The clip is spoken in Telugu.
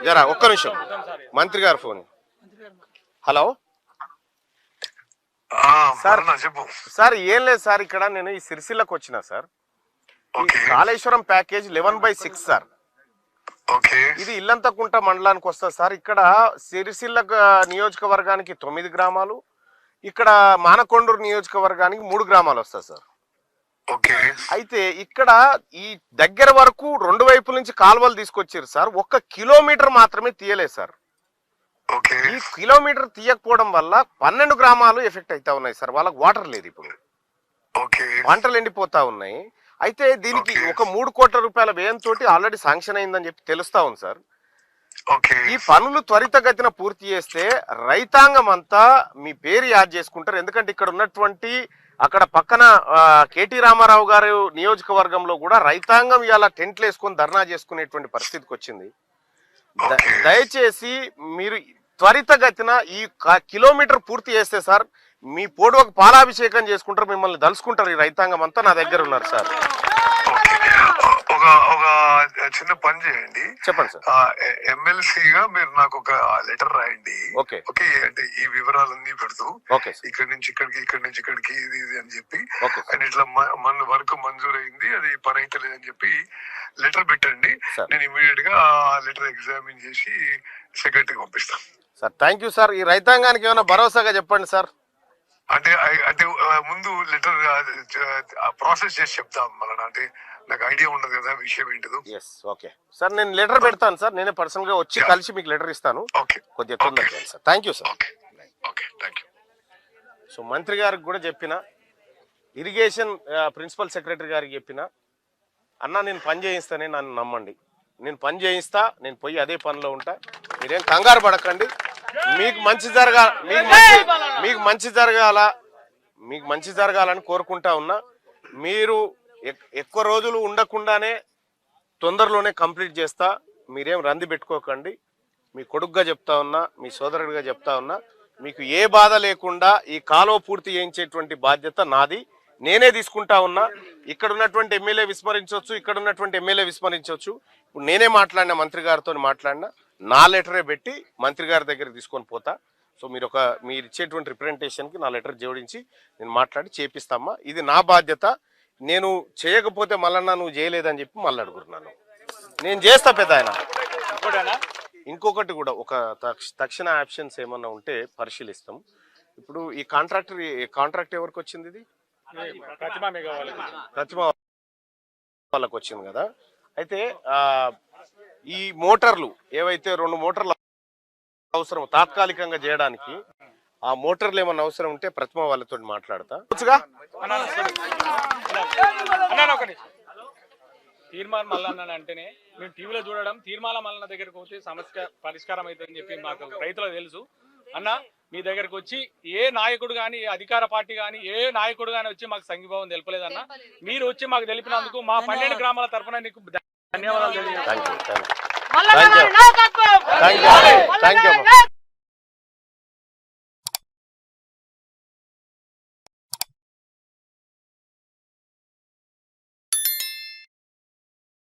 జరా ఒక్క నిమిషం మంత్రి గారు ఫోన్. Hello sir. సార్ ఏం లేదు సార్, ఇక్కడ నేను ఈ సిరిసిల్లకు వచ్చిన సార్. Kaleshwaram package 11/6 sir. ఇది ఇల్లంతకుంట మండలానికి వస్తుంది సార్. ఇక్కడ సిరిసిల్ల నియోజకవర్గానికి 9 గ్రామాలు, ఇక్కడ మానకొండూరు నియోజకవర్గానికి 3 గ్రామాలు వస్తాయి సార్. అయితే ఇక్కడ ఈ దగ్గర వరకు 2 వైపుల నుంచి కాలువలు తీసుకొచ్చారు సార్. 1 కిలోమీటర్ మాత్రమే తీయలేదు సార్. ఈ కిలోమీటర్ తీయకపోవడం వల్ల 12 గ్రామాలు ఎఫెక్ట్ అవుతా ఉన్నాయి సార్. వాళ్ళకి వాటర్ లేదు, ఇప్పుడు పంటలు ఎండిపోతా ఉన్నాయి. అయితే దీనికి ఒక 3 కోట్ల రూపాయల వ్యయంతో ఆల్రెడీ శాంక్షన్ అయిందని చెప్పి తెలుస్తా ఉంది సార్. ఈ పనులు త్వరితగతిన పూర్తి చేస్తే రైతాంగం అంతా మీ పేరు యాద్ చేసుకుంటారు. ఎందుకంటే ఇక్కడ ఉన్నటువంటి అక్కడ పక్కన కేటీ రామారావు గారు నియోజకవర్గంలో కూడా రైతాంగం ఇవాళ టెంట్లు వేసుకొని ధర్నా చేసుకునేటువంటి పరిస్థితికి వచ్చింది. దయచేసి మీరు త్వరితగతిన ఈ కిలోమీటర్ పూర్తి చేస్తే సార్ మీ పోడువకు పాలాభిషేకం చేసుకుంటారు, మిమ్మల్ని దలుచుకుంటారు ఈ రైతాంగం అంతా. నా దగ్గర ఉన్నారు సార్. ఒక చిన్న పని చేయండి, చెప్పండి సార్. ఎమ్మెల్సీగా మీరు నాకు ఒక లెటర్ రాయండి. ఓకే అంటే ఈ వివరాలన్నీ పెడుతూ ఇక్కడి నుంచి ఇక్కడికి, ఇక్కడి నుంచి ఇక్కడికి, ఇది ఇది అని చెప్పి, అండ్ ఇట్లా మన వరకు మంజూరైంది, అది పని అయితే లేదని చెప్పి లెటర్ పెట్టండి. నేను ఇమీడియట్ గా ఆ లెటర్ ఎగ్జామిన్ చేసి సెక్రటరీకి పంపిస్తాను సార్. Thank you sir. ఈ రైతాంగానికి ఏమైనా భరోసాగా చెప్పండి సార్. అంటే అంటే ముందు లెటర్ ప్రాసెస్ చేసి చెప్తాం మళ్ళీ, అంటే నాకు ఐడియా ఉండదు కదా విషయం ఏంటిదో. ఓకే సార్, నేను లెటర్ పెడతాను సార్. నేనే పర్సనల్ గా వచ్చి కలిసి మీకు లెటర్ ఇస్తాను. కొద్దిగా తొందరగా sir. Thank you sir. So మంత్రి గారికి కూడా చెప్పిన, ఇరిగేషన్ ప్రిన్సిపల్ సెక్రటరీ గారికి చెప్పిన, అన్న నేను పని చేయిస్తానే, నన్ను నమ్మండి, నేను పని చేయిస్తా, నేను పోయి అదే పనిలో ఉంటా, మీరేం కంగారు పడకండి. మీకు మంచి జరగాలని కోరుకుంటా ఉన్నా. మీరు ఎక్కువ రోజులు ఉండకుండానే తొందరలోనే కంప్లీట్ చేస్తా, మీరేం రంది పెట్టుకోకండి. మీ కొడుకుగా చెప్తా ఉన్నా, మీ సోదరుడిగా చెప్తా ఉన్నా, మీకు ఏ బాధ లేకుండా ఈ కాలువ పూర్తి చేయించేటువంటి బాధ్యత నాది, నేనే తీసుకుంటా ఉన్నా. ఇక్కడ ఉన్నటువంటి ఎమ్మెల్యే విస్మరించవచ్చు, ఇక్కడ ఉన్నటువంటి ఎమ్మెల్యే విస్మరించవచ్చు. ఇప్పుడు నేనే మాట్లాడినా, మంత్రి గారితో మాట్లాడినా, నా లెటరే పెట్టి మంత్రి గారి దగ్గర తీసుకొని పోతా. సో మీరు ఇచ్చేటువంటి రిప్రజెంటేషన్కి నా లెటర్ జోడించి నేను మాట్లాడి చేపిస్తామా. ఇది నా బాధ్యత. నేను చేయకపోతే మళ్ళన్నా నువ్వు చేయలేదని చెప్పి మళ్ళీ అడుగుతున్నాను. నేను చేస్తా పెద్ద ఆయన. ఇంకొకటి కూడా, ఒక తక్షణ ఆప్షన్స్ ఏమన్నా ఉంటే పరిశీలిస్తాం. ఇప్పుడు ఈ కాంట్రాక్ట్ ఎవరికి వచ్చింది? ఇది ప్రతిమా వాళ్ళకి వచ్చింది కదా. అయితే ఈ మోటార్లు ఏవైతే 2 మోటార్లు అవసరం తాత్కాలికంగా చేయడానికి, ఆ మోటార్లు ఏమన్నా అవసరం ఉంటే ప్రతిమ వాళ్ళతో మాట్లాడతా. తీర్మానం మల్లన్న అంటేనే మేము టీవీలో చూడడం, తీర్మానం మల్లన్న దగ్గరకు పోతే సమస్య పరిష్కారం అవుతుందని చెప్పి మాకు రైతులకు తెలుసు. అన్న మీ దగ్గరకు వచ్చి ఏ నాయకుడు కానీ, ఏ అధికార పార్టీ కానీ, ఏ నాయకుడు కానీ వచ్చి మాకు సంఘీభావం తెలపలేదన్న. మీరు వచ్చి మాకు తెలిపినందుకు మా 12 గ్రామాల తరఫున నీకు ధన్యవాదాలు తెలియజేస్తాను.